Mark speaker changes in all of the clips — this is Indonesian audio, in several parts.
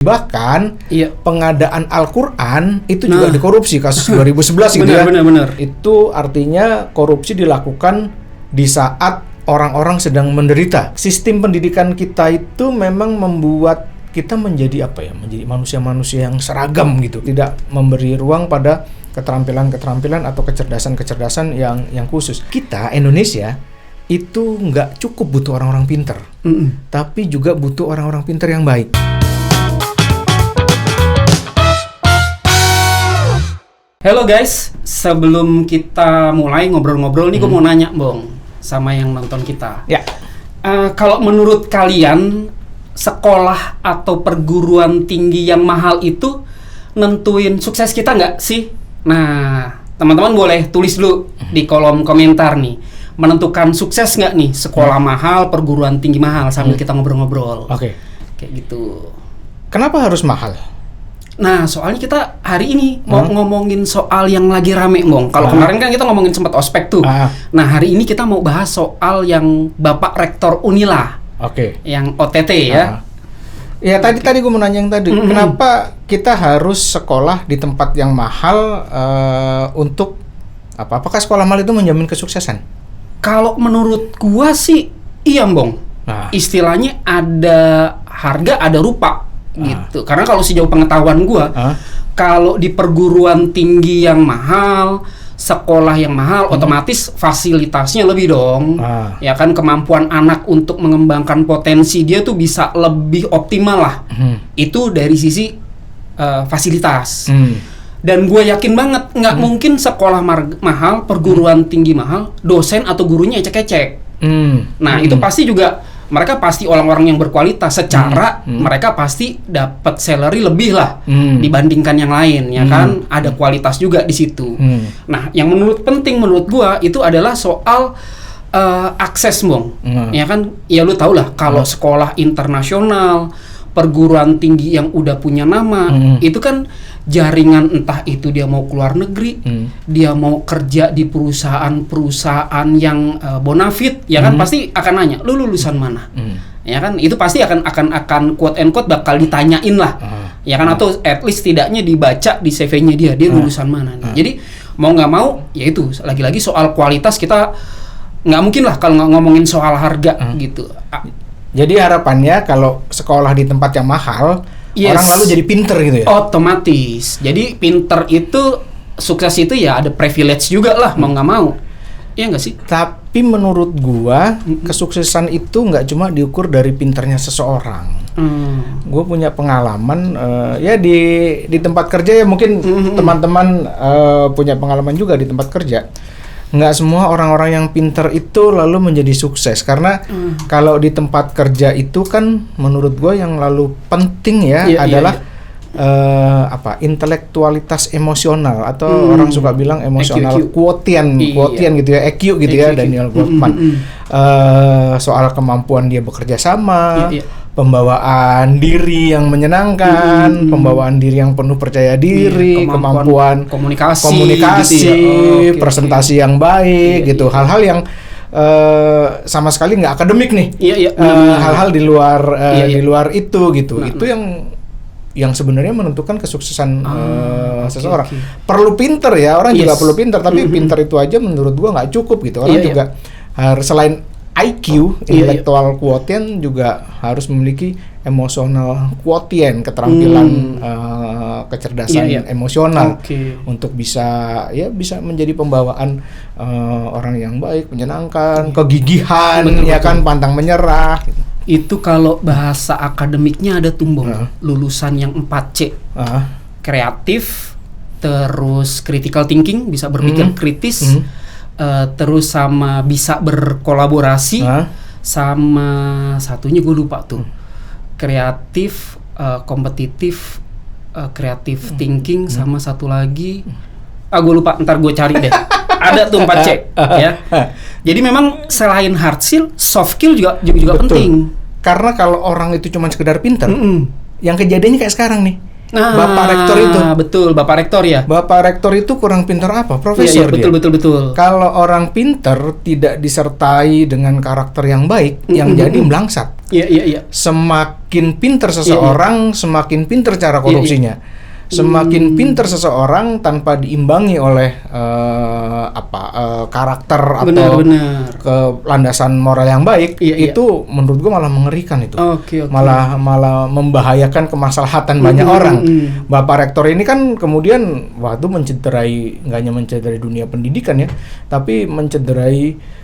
Speaker 1: Bahkan
Speaker 2: Iya.
Speaker 1: pengadaan Al-Quran itu juga dikorupsi, kasus 2011 gitu ya.
Speaker 2: Benar.
Speaker 1: Itu artinya korupsi dilakukan di saat orang-orang sedang menderita. Sistem pendidikan kita itu memang membuat kita menjadi menjadi manusia-manusia yang seragam gitu. Tidak memberi ruang pada keterampilan-keterampilan atau kecerdasan-kecerdasan yang khusus. Kita Indonesia itu nggak cukup butuh orang-orang pinter, tapi juga butuh orang-orang pinter yang baik.
Speaker 2: Halo guys, sebelum kita mulai ngobrol-ngobrol nih, gue mau nanya Bong sama yang nonton kita.
Speaker 1: Ya.
Speaker 2: Kalau menurut kalian, sekolah atau perguruan tinggi yang mahal itu nentuin sukses kita nggak sih? Nah, teman-teman boleh tulis dulu di kolom komentar nih, menentukan sukses nggak nih sekolah mahal, perguruan tinggi mahal, sambil kita ngobrol-ngobrol.
Speaker 1: Oke.
Speaker 2: Kayak gitu.
Speaker 1: Kenapa harus mahal?
Speaker 2: Nah, soalnya kita hari ini mau ngomongin soal yang lagi rame, Bong. Kalau kemarin kan kita ngomongin sempat ospek tuh. Nah, hari ini kita mau bahas soal yang Bapak Rektor Unila.
Speaker 1: Oke.
Speaker 2: Yang OTT ya.
Speaker 1: Ya, tadi gue mau nanya yang tadi. Kenapa kita harus sekolah di tempat yang mahal untuk apa? Apakah sekolah mahal itu menjamin kesuksesan?
Speaker 2: Kalau menurut gua sih iya, Bong. Istilahnya ada harga, ada rupa. Gitu. Karena kalau sejauh pengetahuan gua, kalau di perguruan tinggi yang mahal, sekolah yang mahal, otomatis fasilitasnya lebih dong. Ya kan, kemampuan anak untuk mengembangkan potensi dia tuh bisa lebih optimal lah. Itu dari sisi fasilitas. Dan gue yakin banget nggak mungkin sekolah mahal, perguruan tinggi mahal, dosen atau gurunya ecek-ecek. Nah, itu pasti juga mereka pasti orang-orang yang berkualitas, secara mereka pasti dapat salary lebih lah dibandingkan yang lain, ya kan? Ada kualitas juga di situ. Nah, yang penting menurut gua itu adalah soal akses, Bong. Ya kan? Ya lu tau lah, kalau sekolah internasional, perguruan tinggi yang udah punya nama, itu kan jaringan, entah itu dia mau keluar negeri, dia mau kerja di perusahaan-perusahaan yang bonafit, ya kan, pasti akan nanya, lu lulusan mana? Ya kan, itu pasti akan quote and quote bakal ditanyain lah. Ya kan, atau at least tidaknya dibaca di CV-nya dia lulusan mana nih. Jadi mau nggak mau, ya itu lagi-lagi soal kualitas, kita nggak mungkin lah kalau nggak ngomongin soal harga gitu.
Speaker 1: Jadi harapannya kalau sekolah di tempat yang mahal, orang lalu jadi pinter gitu ya?
Speaker 2: Otomatis. Jadi pinter itu, sukses itu ya ada privilege juga lah, mau nggak mau. Iya nggak sih?
Speaker 1: Tapi menurut gua, kesuksesan itu nggak cuma diukur dari pinternya seseorang. Gue punya pengalaman, ya di tempat kerja ya, mungkin teman-teman punya pengalaman juga di tempat kerja. Nggak semua orang-orang yang pinter itu lalu menjadi sukses, karena kalau di tempat kerja itu kan menurut gue yang lalu penting ya adalah intelektualitas emosional, atau orang suka bilang emosional quotient gitu ya, EQ gitu ya, Daniel Goleman. Soal kemampuan dia bekerja sama, pembawaan diri yang menyenangkan, pembawaan diri yang penuh percaya diri, kemampuan komunikasi, gitu ya. Presentasi yang baik gitu. Hal-hal yang sama sekali nggak akademik nih. Hal-hal di luar itu gitu. Itu yang sebenarnya menentukan kesuksesan seseorang. Perlu pinter ya, orang juga perlu pinter, tapi pinter itu aja menurut gua nggak cukup gitu. Orang juga harus, selain IQ, intellectual quotient, juga harus memiliki emotional quotient, keterampilan kecerdasan emosional untuk bisa menjadi pembawaan orang yang baik, menyenangkan, kegigihan, ya kan, pantang menyerah gitu.
Speaker 2: Itu kalau bahasa akademiknya ada tumbang lulusan yang 4C. Kreatif, terus critical thinking, bisa berpikir kritis, terus sama bisa berkolaborasi, sama satunya gue lupa tuh. Kreatif, kompetitif, creative thinking, sama satu lagi gue lupa, ntar gue cari deh. Ada tuh 4C ya. Jadi memang selain hard skill, soft skill juga penting.
Speaker 1: Karena kalau orang itu cuma sekedar pinter, yang kejadiannya kayak sekarang nih. Bapak Rektor itu.
Speaker 2: Betul, Bapak Rektor ya.
Speaker 1: Bapak Rektor itu kurang pinter apa? Profesor dia.
Speaker 2: Betul.
Speaker 1: Kalau orang pinter tidak disertai dengan karakter yang baik, yang jadi melangsat. Semakin pinter seseorang, semakin pinter cara korupsinya. Semakin pinter seseorang tanpa diimbangi oleh karakter atau landasan moral yang baik, itu menurut gua malah mengerikan itu. Malah membahayakan kemaslahatan banyak orang. Bapak Rektor ini kan kemudian waktu mencederai, nggak hanya mencederai dunia pendidikan ya, tapi mencederai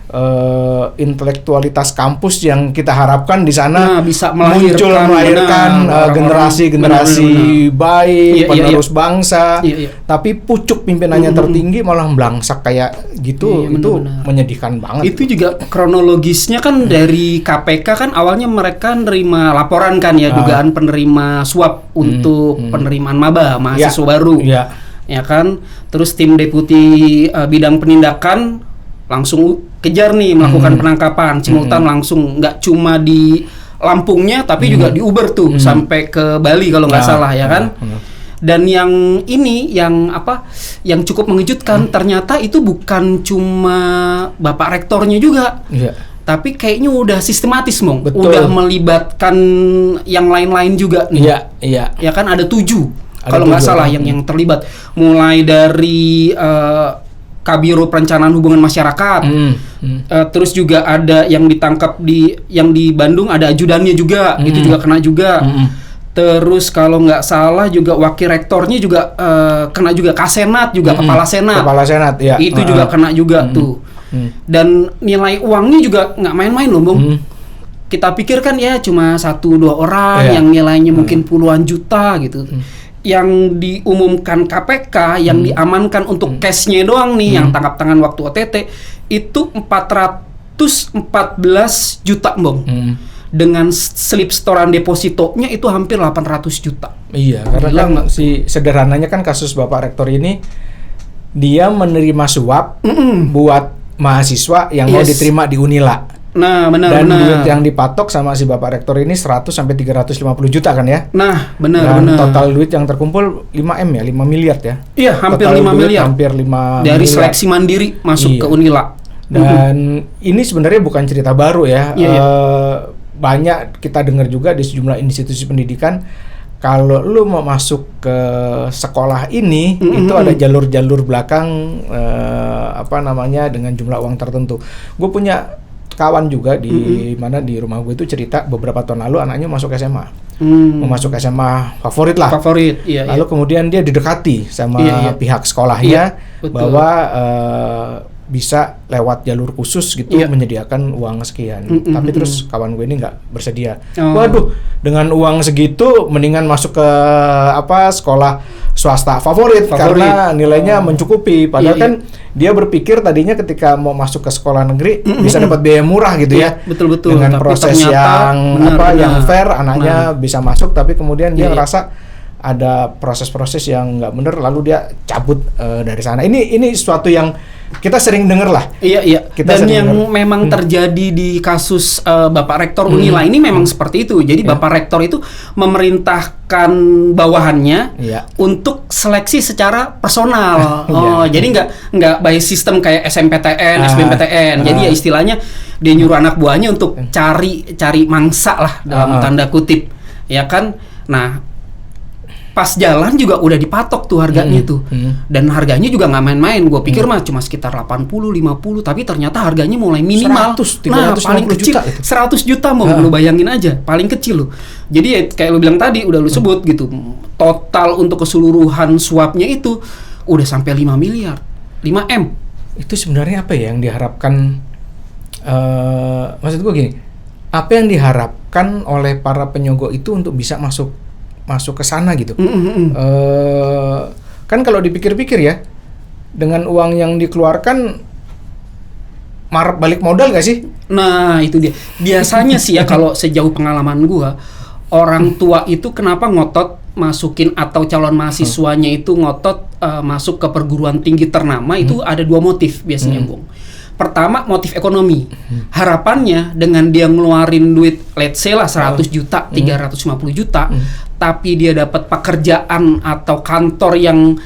Speaker 1: intelektualitas kampus yang kita harapkan di sana bisa melahirkan generasi-generasi baik, penerus bangsa. Tapi pucuk pimpinannya tertinggi malah melangsak kayak gitu. Itu menyedihkan banget.
Speaker 2: Itu juga kronologisnya kan dari KPK kan awalnya mereka nerima laporan kan ya, dugaan penerima suap untuk penerimaan maba mahasiswa baru. Ya kan, terus tim deputi bidang penindakan langsung kejar nih, melakukan penangkapan simultan langsung, nggak cuma di Lampungnya tapi juga di Uber tuh sampai ke Bali kalau nggak salah ya kan. Dan yang ini yang cukup mengejutkan, ternyata itu bukan cuma Bapak Rektornya juga, tapi kayaknya udah sistematis udah melibatkan yang lain-lain juga nih. Ya kan ada 7 kalau nggak salah yang terlibat, mulai dari Kabiro Perencanaan Hubungan Masyarakat, terus juga ada yang ditangkap yang di Bandung, ada ajudannya juga, itu juga kena juga. Terus kalau nggak salah juga wakil rektornya juga kena juga, Kasenat juga, kepala senat
Speaker 1: ya.
Speaker 2: Itu juga kena juga tuh. Dan nilai uangnya juga nggak main-main loh, Bung. Kita pikir kan ya cuma 1-2 orang yang nilainya mungkin puluhan juta gitu. Yang diumumkan KPK, yang diamankan untuk cashnya doang nih, yang tangkap tangan waktu OTT itu 414 juta, Bang. Dengan slip setoran depositonya itu hampir 800 juta.
Speaker 1: Iya, karena kan sederhananya kan kasus Bapak Rektor ini, dia menerima suap buat mahasiswa yang mau diterima di Unila.
Speaker 2: Nah, benar.
Speaker 1: Dan duit yang dipatok sama si Bapak Rektor ini 100 sampai 350 juta kan ya?
Speaker 2: Nah, benar.
Speaker 1: Total duit yang terkumpul 5M ya, 5 miliar ya?
Speaker 2: Iya, hampir total 5 miliar.
Speaker 1: Hampir 5
Speaker 2: dari miliar. Seleksi mandiri masuk ke Unila.
Speaker 1: Dan ini sebenarnya bukan cerita baru ya. Banyak kita dengar juga di sejumlah institusi pendidikan, kalau lu mau masuk ke sekolah ini, itu ada jalur-jalur belakang dengan jumlah uang tertentu. Gue punya kawan juga di mana di rumah gue itu cerita beberapa tahun lalu anaknya masuk SMA, mau masuk SMA favorit lah. Lalu kemudian dia didekati sama pihak sekolahnya bahwa bisa lewat jalur khusus gitu menyediakan uang sekian. Tapi terus kawan gue ini nggak bersedia. Waduh, dengan uang segitu mendingan masuk ke sekolah swasta favorit karena nilainya mencukupi. Padahal kan dia berpikir tadinya ketika mau masuk ke sekolah negeri bisa dapat biaya murah gitu ya.
Speaker 2: Betul.
Speaker 1: Dengan tapi proses yang fair, anaknya bisa masuk, tapi kemudian dia ngerasa ada proses-proses yang nggak benar, lalu dia cabut dari sana. Ini sesuatu yang kita sering dengar lah.
Speaker 2: Iya. Dan yang memang terjadi di kasus Bapak Rektor Unila ini memang seperti itu. Jadi Bapak Rektor itu memerintahkan bawahannya untuk seleksi secara personal. Jadi nggak by sistem kayak SMPTN, SBMPTN. Jadi ya istilahnya dia nyuruh anak buahnya untuk cari mangsa lah dalam tanda kutip, ya kan. Nah, pas jalan juga udah dipatok tuh harganya tuh. Dan harganya juga nggak main-main. Gue pikir mah cuma sekitar 80-50, tapi ternyata harganya mulai minimal
Speaker 1: 100,
Speaker 2: paling kecil juta, 100 juta mau lu bayangin aja, paling kecil lu. Jadi ya, kayak lu bilang tadi udah lu sebut gitu. Total untuk keseluruhan suapnya itu udah sampai 5 miliar. 5M.
Speaker 1: Itu sebenarnya apa ya yang diharapkan, maksud gue gini, apa yang diharapkan oleh para penyogok itu untuk bisa masuk ke sana gitu. Kan kalau dipikir-pikir ya, dengan uang yang dikeluarkan balik modal gak sih?
Speaker 2: Nah, itu dia. Biasanya sih ya kalau sejauh pengalaman gua, orang tua itu kenapa ngotot masukin atau calon mahasiswanya itu ngotot masuk ke perguruan tinggi ternama, itu ada 2 motif biasanya, Bung. Pertama, motif ekonomi. Harapannya dengan dia ngeluarin duit let's say lah 100 juta, 350 juta, tapi dia dapat pekerjaan atau kantor yang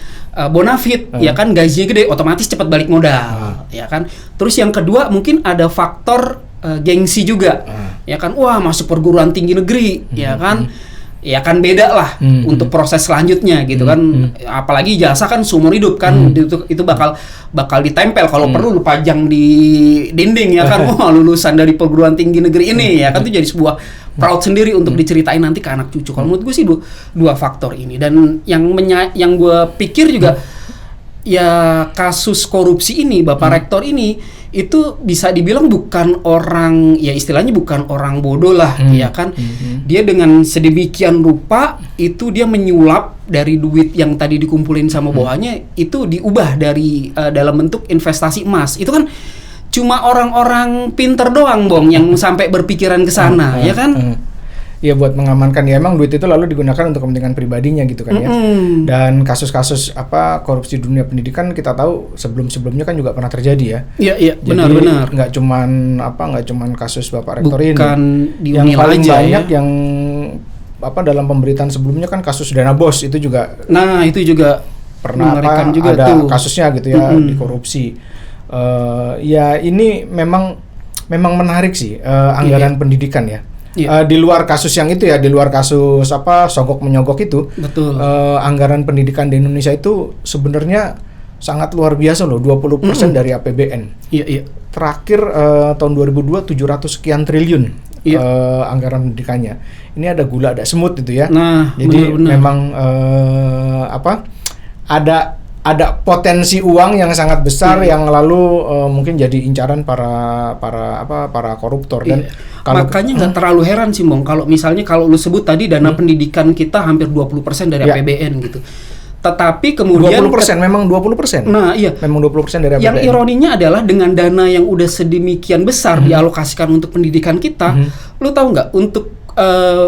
Speaker 2: bonafit, ya kan, gajinya gede, otomatis cepat balik modal, ya kan. Terus yang kedua mungkin ada faktor gengsi juga, ya kan? Wah, masuk perguruan tinggi negeri, ya kan? Ya kan beda lah untuk proses selanjutnya gitu kan. Apalagi jasa kan seumur hidup kan, itu bakal ditempel kalau perlu lu pajang di dinding ya kan. Wah, lulusan dari perguruan tinggi negeri ini ya kan, itu jadi sebuah proud sendiri untuk diceritain nanti ke anak cucu. Kalau menurut gue sih dua faktor ini. Dan yang gue pikir juga ya kasus korupsi ini Bapak Rektor ini itu bisa dibilang bukan orang, ya istilahnya bukan orang bodoh lah, ya kan. Dia dengan sedemikian rupa itu dia menyulap dari duit yang tadi dikumpulin sama bawahannya itu diubah dari dalam bentuk investasi emas. Itu kan cuma orang-orang pinter doang, Bong, yang sampai berpikiran ke sana, ya kan?
Speaker 1: Ya buat mengamankan, ya emang duit itu lalu digunakan untuk kepentingan pribadinya gitu kan ya. Dan kasus-kasus korupsi dunia pendidikan kita tahu sebelum-sebelumnya kan juga pernah terjadi ya.
Speaker 2: Iya, benar-benar.
Speaker 1: Nggak cuman kasus Bapak Rektor ini.
Speaker 2: Bukan di
Speaker 1: yang paling
Speaker 2: aja,
Speaker 1: banyak ya. Yang dalam pemberitaan sebelumnya kan kasus Dana Bos itu juga.
Speaker 2: Nah, itu juga
Speaker 1: pernah juga ada tuh kasusnya gitu ya, dikorupsi. Ya ini memang menarik sih anggaran pendidikan ya. Di luar kasus yang itu ya, di luar kasus sogok menyogok itu,
Speaker 2: betul.
Speaker 1: Anggaran pendidikan di Indonesia itu sebenarnya sangat luar biasa loh, 20% dari APBN.
Speaker 2: Iya.
Speaker 1: Terakhir tahun 2002 700 sekian triliun anggaran pendidikannya. Ini ada gula ada semut gitu ya.
Speaker 2: Nah,
Speaker 1: jadi
Speaker 2: benar.
Speaker 1: Memang ada potensi uang yang sangat besar yang lalu mungkin jadi incaran para koruptor. Dan
Speaker 2: makanya nggak terlalu heran sih, Bang, kalau misalnya kalau lu sebut tadi dana pendidikan kita hampir 20% dari APBN gitu. Tetapi kemudian
Speaker 1: 20%, memang 20%.
Speaker 2: Nah, iya.
Speaker 1: Memang 20% dari APBN.
Speaker 2: Yang ironinya adalah dengan dana yang udah sedemikian besar dialokasikan untuk pendidikan kita, lu tahu nggak, untuk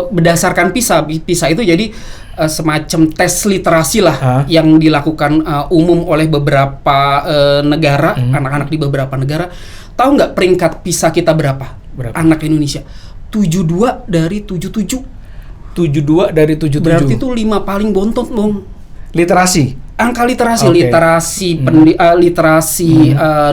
Speaker 2: berdasarkan PISA itu jadi semacam tes literasi lah yang dilakukan umum oleh beberapa negara, anak-anak di beberapa negara. Tahu nggak peringkat PISA kita berapa? Anak Indonesia 72 dari 77.
Speaker 1: 72 dari 77.
Speaker 2: Berarti itu 5 paling bontot, Bang.
Speaker 1: Literasi.
Speaker 2: Angka literasi, literasi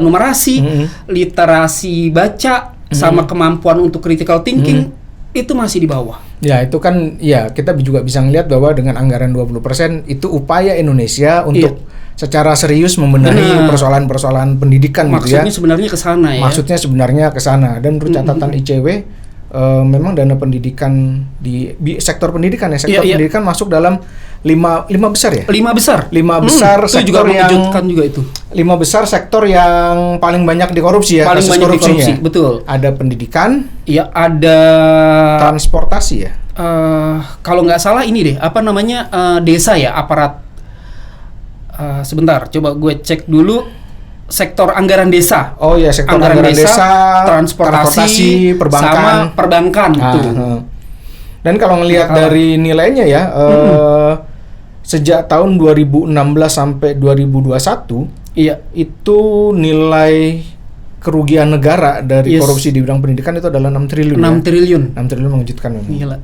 Speaker 2: numerasi, literasi baca, sama kemampuan untuk critical thinking itu masih di bawah.
Speaker 1: Ya, itu kan ya kita juga bisa ngelihat bahwa dengan anggaran 20% itu upaya Indonesia untuk secara serius membenahi persoalan-persoalan pendidikan gitu ya.
Speaker 2: Maksudnya sebenarnya ke sana ya.
Speaker 1: Maksudnya sebenarnya ke sana. Dan menurut catatan ICW memang dana pendidikan di sektor pendidikan ya, pendidikan masuk dalam 5 besar ya? 5 besar. 5 besar sektor
Speaker 2: juga mengejutkan juga itu.
Speaker 1: 5 besar sektor yang paling banyak dikorupsi ya.
Speaker 2: Paling banyak dikorupsi, betul.
Speaker 1: Ada pendidikan,
Speaker 2: iya, ada
Speaker 1: transportasi ya.
Speaker 2: Kalau nggak salah ini deh, desa ya, aparat. Sebentar, coba gue cek dulu sektor anggaran desa.
Speaker 1: Oh ya, sektor anggaran desa, transportasi, perbankan,
Speaker 2: sama perbankan tuh.
Speaker 1: Dan kalau ngelihat dari nilainya ya, sejak tahun 2016 sampai 2021, itu nilai kerugian negara dari korupsi di bidang pendidikan itu adalah 6 triliun.
Speaker 2: 6 triliun.
Speaker 1: 6 triliun mengejutkan memang.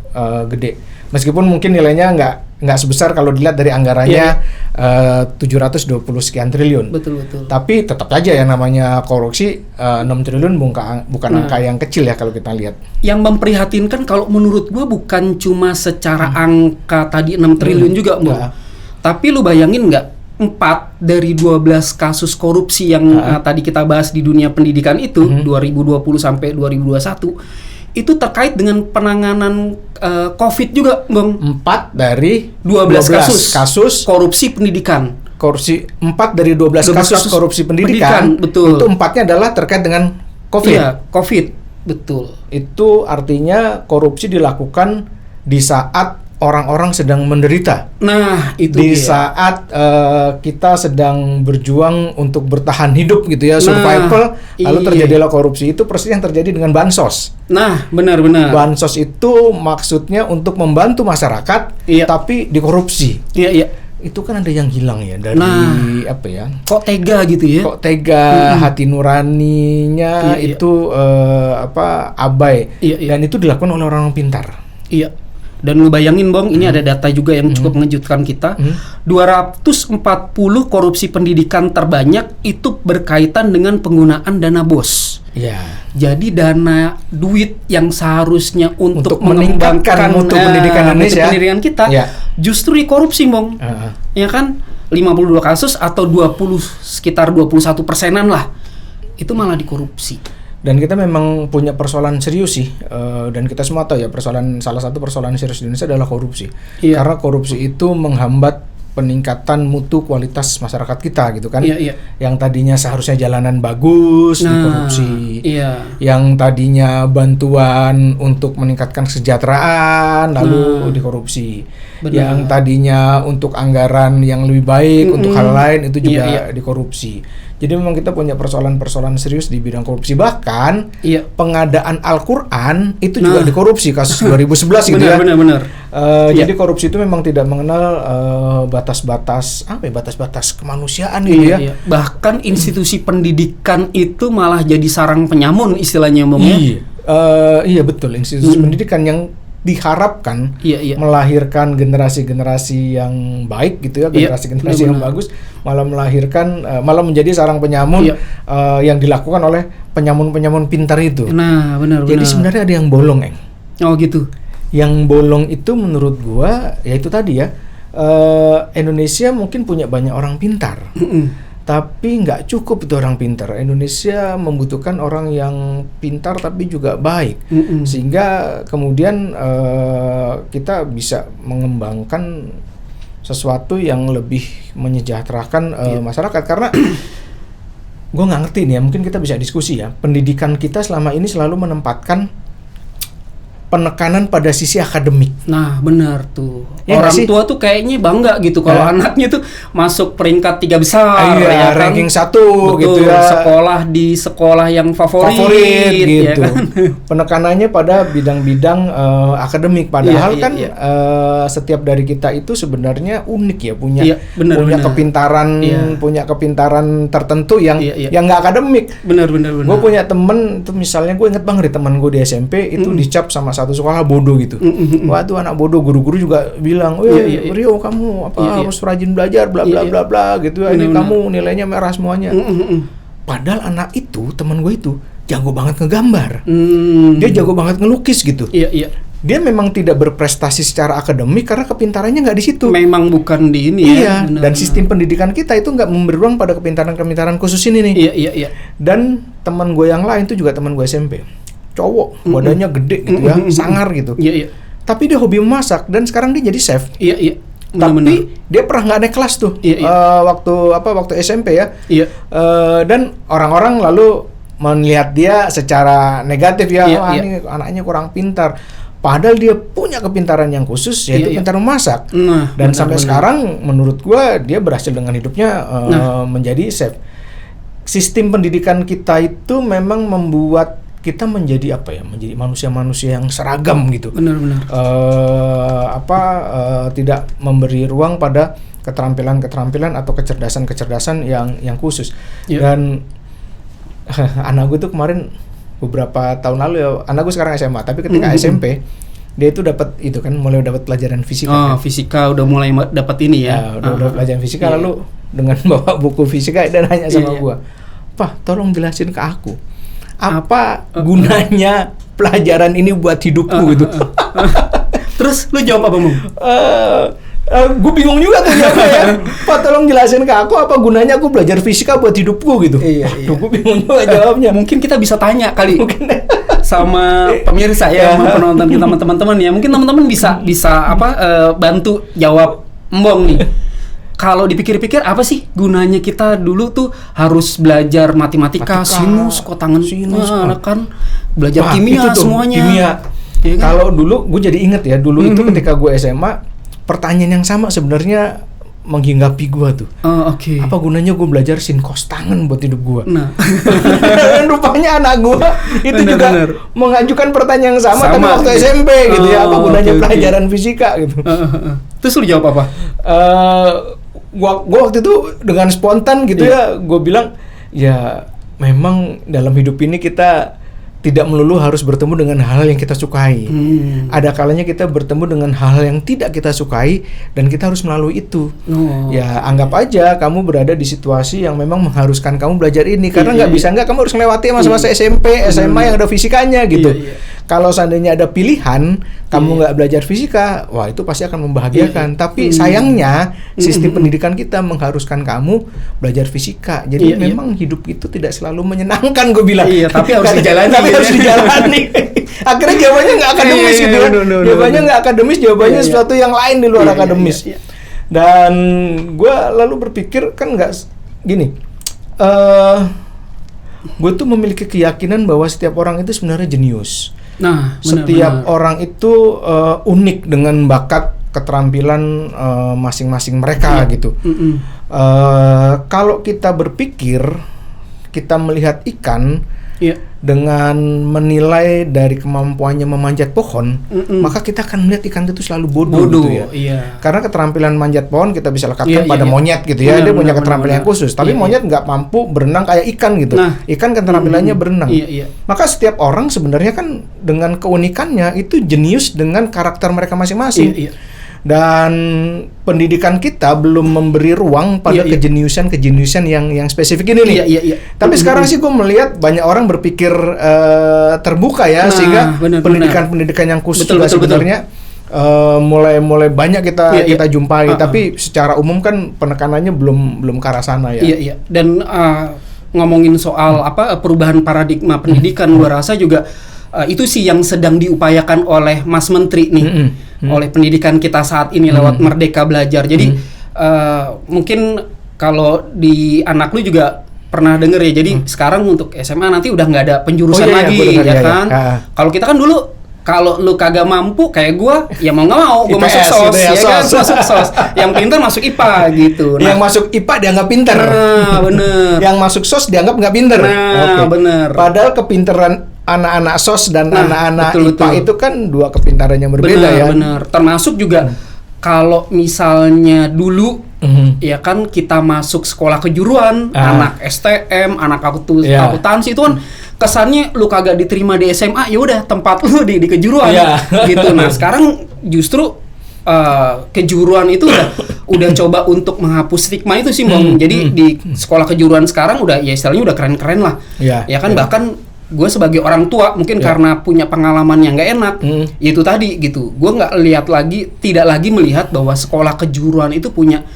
Speaker 1: Gede. Meskipun mungkin nilainya nggak sebesar kalau dilihat dari anggarannya 720 sekian triliun.
Speaker 2: Betul.
Speaker 1: Tapi tetap aja ya namanya korupsi, 6 triliun bukan angka yang kecil ya kalau kita lihat.
Speaker 2: Yang memprihatinkan kalau menurut gua bukan cuma secara angka tadi 6 triliun juga, Bang. Tapi lu bayangin nggak, 4 dari 12 kasus korupsi yang tadi kita bahas di dunia pendidikan itu 2020 sampai 2021 itu terkait dengan penanganan COVID juga, Bang.
Speaker 1: 4 dari
Speaker 2: 12 kasus korupsi pendidikan.
Speaker 1: 4 dari 12 kasus korupsi pendidikan.
Speaker 2: Betul.
Speaker 1: Itu 4-nya adalah terkait dengan COVID.
Speaker 2: Iya, COVID. Betul.
Speaker 1: Itu artinya korupsi dilakukan di saat orang-orang sedang menderita.
Speaker 2: Nah, itu
Speaker 1: di saat kita sedang berjuang untuk bertahan hidup gitu ya, survival, lalu terjadilah korupsi. Itu persis yang terjadi dengan bansos.
Speaker 2: Nah, benar-benar.
Speaker 1: Bansos itu maksudnya untuk membantu masyarakat, tapi dikorupsi.
Speaker 2: Iya.
Speaker 1: Itu kan ada yang hilang ya dari apa ya?
Speaker 2: Kok tega gitu ya?
Speaker 1: Kok tega, hati nuraninya itu abai. Dan itu dilakukan oleh orang pintar.
Speaker 2: Iya. Dan lu bayangin Bong, ini ada data juga yang cukup mengejutkan kita. 240 korupsi pendidikan terbanyak itu berkaitan dengan penggunaan dana BOS.
Speaker 1: Ya.
Speaker 2: Jadi dana duit yang seharusnya untuk
Speaker 1: meningkatkan mutu pendidikan Indonesia,
Speaker 2: pendidikan kita, justru dikorupsi Bong. Ya kan? 52 kasus atau sekitar 21%-an lah. Itu malah dikorupsi.
Speaker 1: Dan kita memang punya persoalan serius sih, dan kita semua tahu ya salah satu persoalan serius di Indonesia adalah korupsi. Karena korupsi itu menghambat peningkatan mutu kualitas masyarakat kita gitu kan. Yang tadinya seharusnya jalanan bagus dikorupsi. Yang tadinya bantuan untuk meningkatkan kesejahteraan lalu dikorupsi. Yang tadinya untuk anggaran yang lebih baik untuk hal lain itu juga dikorupsi. Jadi memang kita punya persoalan-persoalan serius di bidang korupsi. Bahkan pengadaan Al-Quran itu juga dikorupsi, kasus 2011 gitu ya.
Speaker 2: Benar.
Speaker 1: Jadi korupsi itu memang tidak mengenal batas-batas kemanusiaan gitu ya.
Speaker 2: Bahkan institusi pendidikan itu malah jadi sarang penyamun istilahnya Bang.
Speaker 1: Iya betul, institusi pendidikan yang diharapkan melahirkan generasi-generasi yang baik gitu ya, generasi-generasi yang bagus, malah menjadi sarang penyamun yang dilakukan oleh penyamun-penyamun pintar itu.
Speaker 2: Benar.
Speaker 1: Jadi sebenarnya ada yang bolong,
Speaker 2: Oh gitu.
Speaker 1: Yang bolong itu menurut gua ya itu tadi ya, Indonesia mungkin punya banyak orang pintar. Tapi nggak cukup itu orang pintar. Indonesia membutuhkan orang yang pintar tapi juga baik, sehingga kemudian kita bisa mengembangkan sesuatu yang lebih menyejahterakan masyarakat. Karena gue nggak ngerti nih ya, mungkin kita bisa diskusi ya. Pendidikan kita selama ini selalu menempatkan penekanan pada sisi akademik.
Speaker 2: Nah benar tuh. Orang tua tuh kayaknya bangga gitu kalau anaknya tuh masuk peringkat 3 besar,
Speaker 1: ya kan? Ranking 1 gitu ya.
Speaker 2: Sekolah di sekolah yang favorit gitu. Ya kan?
Speaker 1: Penekanannya pada bidang-bidang akademik. Padahal setiap dari kita itu sebenarnya unik ya, punya kepintaran tertentu yang nggak akademik.
Speaker 2: Benar.
Speaker 1: Gue punya temen tuh, misalnya gue inget banget teman gue di SMP itu dicap sama satu sekolah bodoh gitu. Wah tuh anak bodoh, guru-guru juga bilang, Rio kamu harus rajin belajar bla bla bla bla gitu ya. Ini kamu nilainya merah semuanya. Padahal anak itu, teman gue itu jago banget ngegambar. Dia jago banget ngelukis gitu. Dia memang tidak berprestasi secara akademik karena kepintarannya nggak di situ.
Speaker 2: Memang bukan di ini ya.
Speaker 1: Dan sistem pendidikan kita itu nggak memberi ruang pada kepintaran khusus ini nih. Dan teman gue yang lain tuh juga teman gue SMP. Cowok, badannya gede gitu ya, sangar gitu. Tapi dia hobi memasak dan sekarang dia jadi chef. Tapi dia pernah nggak naik kelas tuh waktu SMP ya. Dan orang-orang lalu melihat dia secara negatif ya, ini anaknya kurang pintar. Padahal dia punya kepintaran yang khusus, yaitu pintar memasak. Dan sampai sekarang menurut gua dia berhasil dengan hidupnya menjadi chef. Sistem pendidikan kita itu memang membuat kita menjadi menjadi manusia-manusia yang seragam gitu.
Speaker 2: Benar.
Speaker 1: Tidak memberi ruang pada keterampilan atau kecerdasan yang khusus. Dan anak gue tuh kemarin beberapa tahun lalu ya, anak gue sekarang SMA, tapi ketika SMP dia itu mulai dapat pelajaran fisika.
Speaker 2: Fisika udah mulai dapat ini ya.
Speaker 1: Udah pelajaran fisika, lalu dengan bawa buku fisika dan nanya sama gue, "Pak, tolong jelasin ke aku. Apa gunanya pelajaran ini buat hidupku?" gitu.
Speaker 2: Terus lu jawab apa, Bung?
Speaker 1: Gue bingung juga tuh jawabnya ya. "Pak, tolong jelasin ke aku apa gunanya aku belajar fisika buat hidupku?" gitu. Gue bingung juga jawabnya.
Speaker 2: Mungkin kita bisa tanya kali sama pemirsa ya, sama penonton kita, teman-teman ya. Mungkin teman-teman bisa bantu jawab Mbong nih. Kalau dipikir-pikir apa sih gunanya kita dulu tuh harus belajar matematika, sinus, kotangan sinus, kan belajar kimia semuanya.
Speaker 1: Kimia. Ya kan? Kalau dulu gue jadi inget ya, dulu itu ketika gue SMA, pertanyaan yang sama sebenarnya menghinggapi gue tuh. Apa gunanya gue belajar sin cos tangan buat hidup gue? Dan rupanya anak gue itu juga mengajukan pertanyaan yang sama tapi waktu SMP gitu ya. Apa gunanya pelajaran fisika gitu?
Speaker 2: Terus lu jawab apa?
Speaker 1: Gua waktu itu dengan spontan gitu ya, gue bilang ya memang dalam hidup ini kita tidak melulu harus bertemu dengan hal yang kita sukai. Ada kalanya kita bertemu dengan hal yang tidak kita sukai dan kita harus melalui itu. Ya anggap aja kamu berada di situasi yang memang mengharuskan kamu belajar ini, karena nggak bisa nggak kamu harus melewati masa-masa SMP, SMA yang ada fisikanya gitu. Kalau seandainya ada pilihan kamu nggak belajar fisika, wah itu pasti akan membahagiakan. Tapi sayangnya sistem pendidikan kita mengharuskan kamu belajar fisika. Jadi memang hidup itu tidak selalu menyenangkan, gue bilang.
Speaker 2: Tapi harus dijalani.
Speaker 1: Harus dijalani. Akhirnya jawabannya nggak akademis gitu kan. Jawabannya nggak akademis, jawabannya sesuatu yang lain di luar akademis. Dan gue lalu berpikir kan nggak gini. Gue tuh memiliki keyakinan bahwa setiap orang itu sebenarnya jenius.
Speaker 2: Nah,
Speaker 1: setiap orang itu unik dengan bakat, keterampilan masing-masing mereka gitu. Kalau kita berpikir, kita melihat ikan dengan menilai dari kemampuannya memanjat pohon, maka kita akan melihat ikan itu selalu bodoh gitu ya. Karena keterampilan manjat pohon kita bisa lekatkan pada monyet gitu ya. Dia punya keterampilan yang khusus. Tapi monyet nggak mampu berenang kayak ikan gitu. Ikan keterampilannya berenang. Maka setiap orang sebenarnya kan dengan keunikannya itu jenius dengan karakter mereka masing-masing. Dan pendidikan kita belum memberi ruang pada kejeniusan yang spesifik ini nih. Tapi sekarang sih gue melihat banyak orang berpikir terbuka ya, sehingga pendidikan yang khusus juga sebenarnya mulai banyak kita jumpai. Tapi secara umum kan penekanannya belum ke arah sana ya.
Speaker 2: Dan ngomongin soal perubahan paradigma pendidikan, gue rasa juga itu sih yang sedang diupayakan oleh Mas Menteri nih, oleh pendidikan kita saat ini lewat Merdeka Belajar. Jadi mungkin kalau di anak lu juga pernah denger ya. Jadi sekarang untuk SMA nanti udah nggak ada penjurusan lagi, ya kan? Kalau kita kan dulu kalau lu kagak mampu kayak gua, ya mau nggak mau gua masuk SOS, gitu ya kan? Masuk SOS. Yang pintar masuk IPA gitu.
Speaker 1: Nah, yang masuk IPA dianggap pintar.
Speaker 2: Nah, bener.
Speaker 1: Yang masuk SOS dianggap nggak pintar.
Speaker 2: Nah, bener.
Speaker 1: Padahal kepintaran anak-anak SOS dan anak-anak IPA itu kan dua kepintaran yang berbeda ya.
Speaker 2: Bener. Termasuk juga kalau misalnya dulu ya kan kita masuk sekolah kejuruan, anak STM, anak akuntansi itu kan kesannya lu kagak diterima di SMA, ya udah tempat lu di kejuruan gitu. Nah, sekarang justru kejuruan itu udah coba untuk menghapus stigma itu sih, Bang. Jadi di sekolah kejuruan sekarang udah ya istilahnya udah keren-keren lah. Ya kan bahkan gue sebagai orang tua mungkin karena punya pengalaman yang nggak enak, itu tadi gitu. Gue tidak lagi melihat bahwa sekolah kejuruan itu punya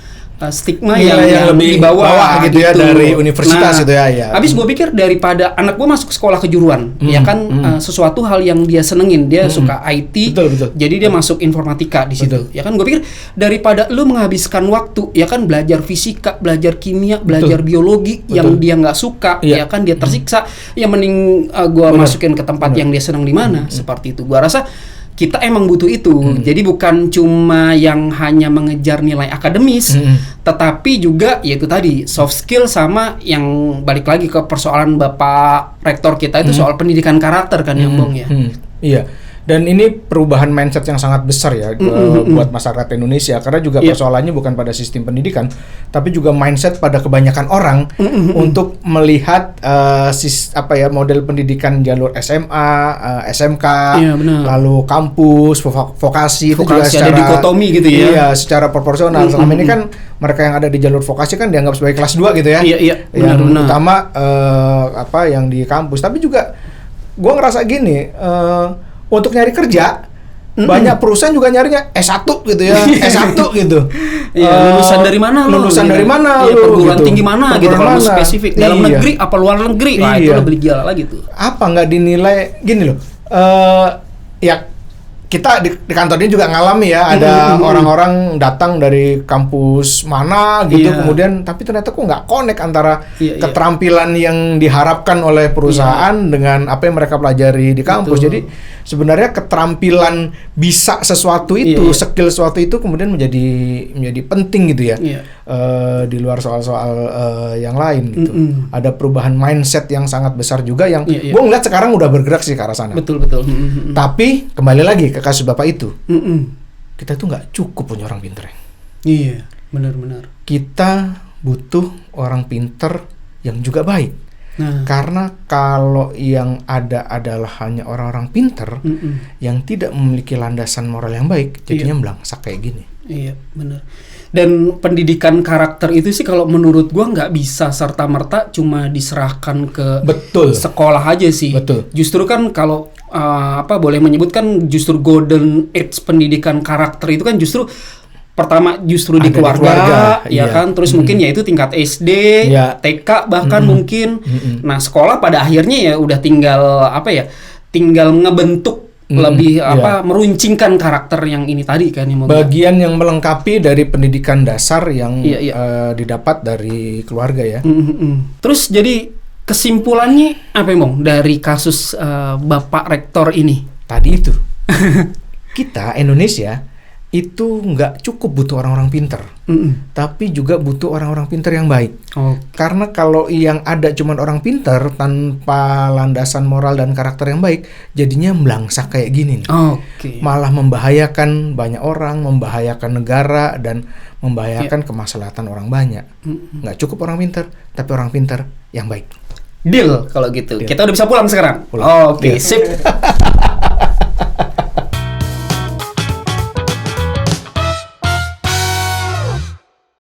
Speaker 2: stigma yang lebih di bawah gitu ya
Speaker 1: dari universitas itu ya.
Speaker 2: Habis gue pikir daripada anak gue masuk sekolah kejuruan, ya kan sesuatu hal yang dia senengin, dia suka IT,
Speaker 1: betul.
Speaker 2: Jadi dia masuk informatika di situ. Ya kan gue pikir daripada lu menghabiskan waktu, ya kan belajar fisika, belajar kimia, belajar biologi yang dia nggak suka, ya kan dia tersiksa, ya mending gue masukin ke tempat yang dia senang di mana, seperti itu. Gue rasa kita emang butuh itu. Jadi bukan cuma yang hanya mengejar nilai akademis, tetapi juga yaitu tadi soft skill, sama yang balik lagi ke persoalan Bapak Rektor kita itu soal pendidikan karakter kan yang Bang ya.
Speaker 1: Iya. Dan ini perubahan mindset yang sangat besar ya buat masyarakat Indonesia, karena juga persoalannya bukan pada sistem pendidikan, tapi juga mindset pada kebanyakan orang untuk melihat model pendidikan jalur SMA, SMK, lalu kampus, vokasi itu juga secara
Speaker 2: dikotomi gitu ya.
Speaker 1: Iya, secara proporsional. Selama ini kan mereka yang ada di jalur vokasi kan dianggap sebagai kelas 2 gitu ya. Yang utama yang di kampus. Tapi juga gue ngerasa gini, untuk nyari kerja banyak perusahaan juga nyarinya S1 gitu ya. S1 gitu.
Speaker 2: Lulusan dari mana lu? Perguruan tinggi mana gitu kalau spesifik. Dalam negeri apa luar negeri? Wah, itu lebih gila lagi tuh.
Speaker 1: Apa nggak dinilai gini loh. Kita di kantor ini juga ngalami ya, ada orang-orang datang dari kampus mana gitu, kemudian tapi ternyata kok nggak connect antara keterampilan yang diharapkan oleh perusahaan dengan apa yang mereka pelajari di kampus. Jadi sebenarnya keterampilan bisa sesuatu itu, skill sesuatu itu kemudian menjadi penting gitu ya. Di luar soal-soal yang lain gitu. Ada perubahan mindset yang sangat besar juga yang gue ngeliat sekarang udah bergerak sih ke arah sana.
Speaker 2: Betul.
Speaker 1: Tapi kembali lagi ke kasus Bapak itu, kita tuh nggak cukup punya orang pinter.
Speaker 2: Iya, benar.
Speaker 1: Kita butuh orang pinter yang juga baik. Karena kalau yang ada adalah hanya orang-orang pinter yang tidak memiliki landasan moral yang baik, jadinya belangsak kayak gini.
Speaker 2: Iya, benar. Dan pendidikan karakter itu sih kalau menurut gua nggak bisa serta-merta cuma diserahkan ke sekolah aja sih. Justru kan kalau boleh menyebutkan justru golden age pendidikan karakter itu kan justru pertama justru di keluarga ya kan, terus mungkin ya itu tingkat SD, TK bahkan mungkin. Nah, sekolah pada akhirnya ya udah tinggal ngebentuk lebih meruncingkan karakter yang ini tadi kan, yang
Speaker 1: bagian yang melengkapi dari pendidikan dasar yang didapat dari keluarga ya.
Speaker 2: Terus jadi kesimpulannya apa Bang dari kasus Bapak Rektor ini?
Speaker 1: Tadi itu kita Indonesia itu nggak cukup butuh orang-orang pinter, tapi juga butuh orang-orang pinter yang baik. Karena kalau yang ada cuma orang pinter tanpa landasan moral dan karakter yang baik, jadinya melangsak kayak gini nih. Malah membahayakan banyak orang, membahayakan negara, dan membahayakan kemaslahatan orang banyak. Nggak cukup orang pinter, tapi orang pinter yang baik.
Speaker 2: Deal kalau gitu. Kita udah bisa pulang sekarang. Oke, sip.